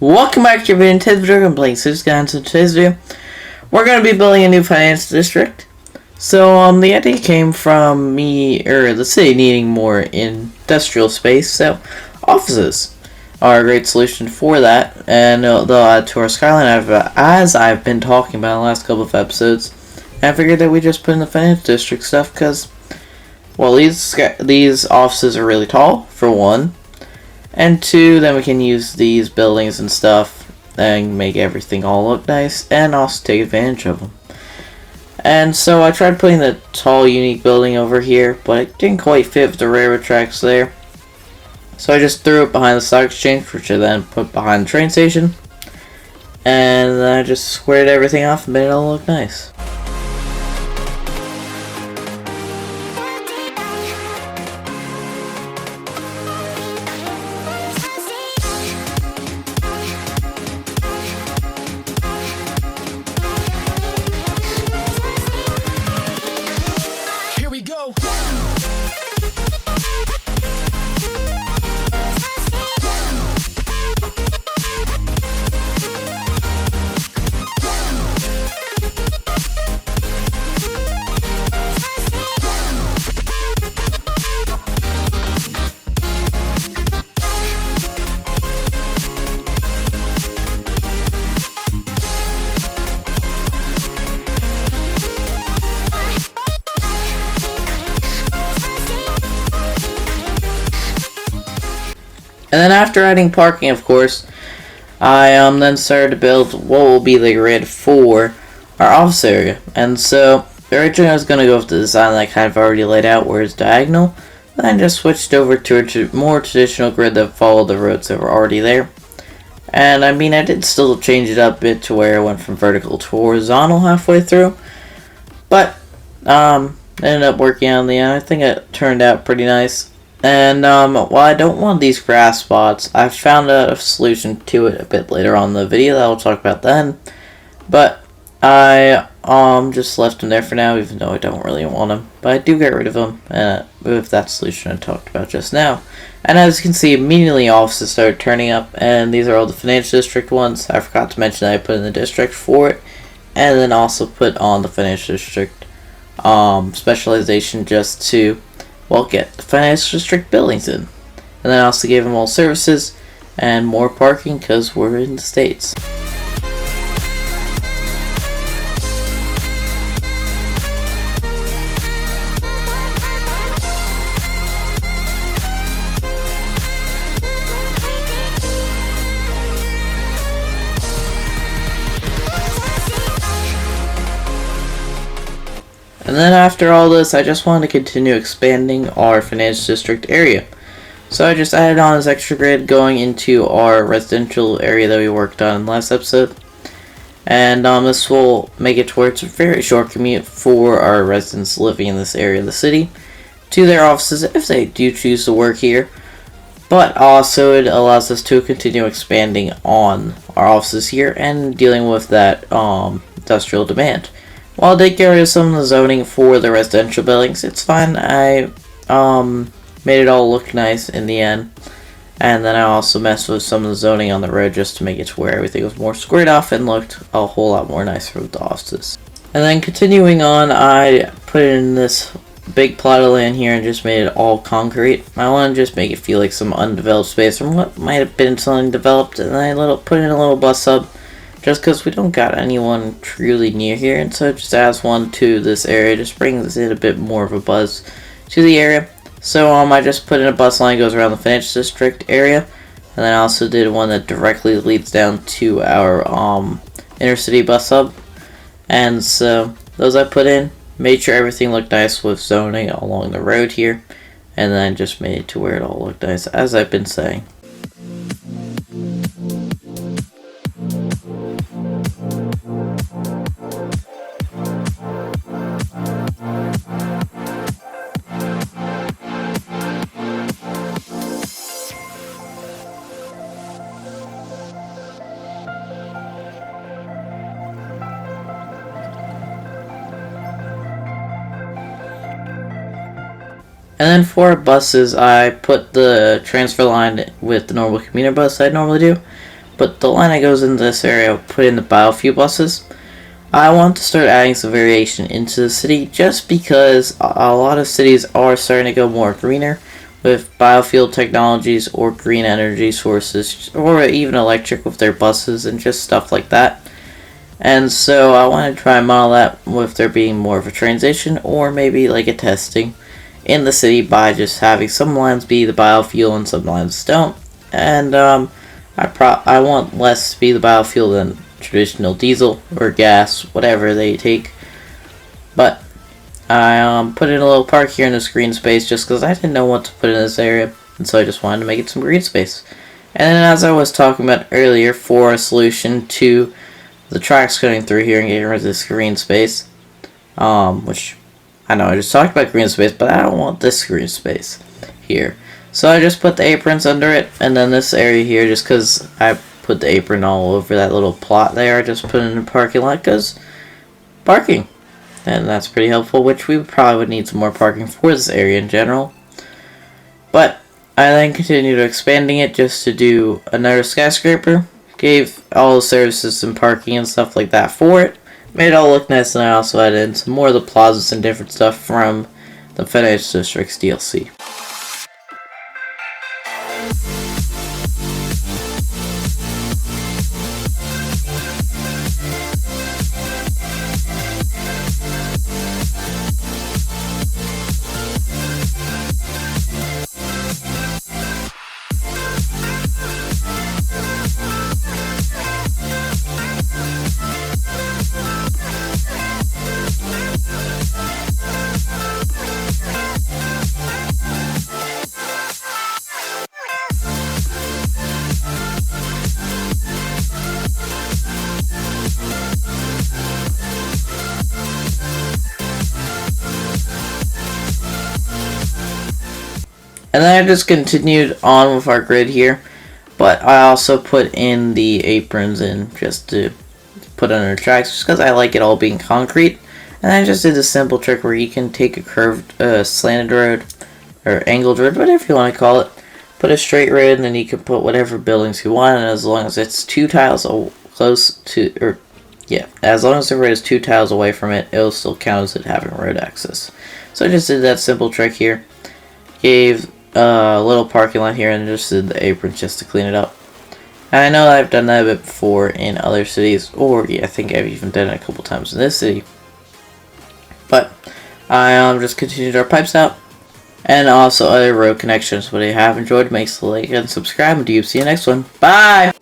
Welcome back to your video. In today's video, I'm playing skylines. In today's video, we're going to be building a new financial district. So, the idea came from me, or the city, needing more industrial space. So, offices are a great solution for that, and they'll add to our skyline, as I've been talking about in the last couple of episodes. And I figured that we just put in the financial district stuff because, well, these offices are really tall, for one. And two, then we can use these buildings and stuff and make everything all look nice and also take advantage of them. And so I tried putting the tall, unique building over here, but it didn't quite fit with the railroad tracks there. So I just threw it behind the stock exchange, which I then put behind the train station. And then I just squared everything off and made it all look nice. And then after adding parking, of course, I then started to build what will be the grid for our office area. And so originally I was going to go with the design that I kind of already laid out, where it's diagonal. Then I just switched over to a more traditional grid that followed the roads that were already there. And I mean, I did still change it up a bit to where it went from vertical to horizontal halfway through. But it ended up working out in the end. I think it turned out pretty nice. And while I don't want these grass spots, I found a solution to it a bit later on in the video that I'll talk about then. But I just left them there for now, even though I don't really want them. But I do get rid of them with that solution I talked about just now. And as you can see, immediately offices started turning up, and these are all the financial district ones. I forgot to mention that I put in the district for it, and then also put on the financial district specialization just to, well, get the financial district buildings in. And then I also gave them all services and more parking because we're in the States. And then after all this, I just wanted to continue expanding our financial district area. So I just added on this extra grid going into our residential area that we worked on in the last episode. And this will make it towards a very short commute for our residents living in this area of the city to their offices if they do choose to work here. But also it allows us to continue expanding on our offices here and dealing with that industrial demand. While I did get rid of some of the zoning for the residential buildings, it's fine. I made it all look nice in the end. And then I also messed with some of the zoning on the road just to make it to where everything was more squared off and looked a whole lot more nicer with the offices. And then continuing on, I put in this big plot of land here and just made it all concrete. I want to just make it feel like some undeveloped space from what might have been something developed. And then I put in a little bus hub, just because we don't got anyone truly near here, and so it just adds one to this area, just brings in a bit more of a buzz to the area. So I just put in a bus line that goes around the financial district area, and then I also did one that directly leads down to our inner city bus hub. And so those I put in, made sure everything looked nice with zoning along the road here, and then just made it to where it all looked nice, as I've been saying. And then for buses, I put the transfer line with the normal commuter bus I normally do. but the line that goes into this area, I'll put in the biofuel buses. I want to start adding some variation into the city just because a lot of cities are starting to go more greener with biofuel technologies or green energy sources or even electric with their buses and just stuff like that. And so I want to try and model that with there being more of a transition or maybe like a testing in the city by just having some lines be the biofuel and some lines don't. And I want less to be the biofuel than traditional diesel or gas, whatever they take. But I put in a little park here in this green space just because I didn't know what to put in this area, and so I just wanted to make it some green space. And then, as I was talking about earlier, for a solution to the tracks going through here and getting rid of this green space, which I know I just talked about green space, but I don't want this green space here. So I just put the aprons under it, and then this area here, just because I put the apron all over that little plot there, I just put it in the parking lot because parking. And that's pretty helpful, which we probably would need some more parking for this area in general. But I then continued expanding it just to do another skyscraper. Gave all the services and parking and stuff like that for it. Made it all look nice, and I also added in some more of the plazas and different stuff from the Financial District's DLC. And then I just continued on with our grid here, but I also put in the aprons in just to put under the tracks, just because I like it all being concrete. And I just did a simple trick where you can take a curved, slanted road, or angled road, whatever you want to call it, put a straight road, and then you can put whatever buildings you want, and as long as it's 2 tiles close to, or yeah, as long as the road is 2 tiles away from it, it'll still count as it having road access. So I just did that simple trick here. Gave a little parking lot here and just did the aprons just to clean it up. And I know I've done that a bit before in other cities, or yeah, I think I've even done it a couple times in this city. But I just continued our pipes out and also other road connections. But if you have enjoyed, make sure to like and subscribe, and see you next one. Bye!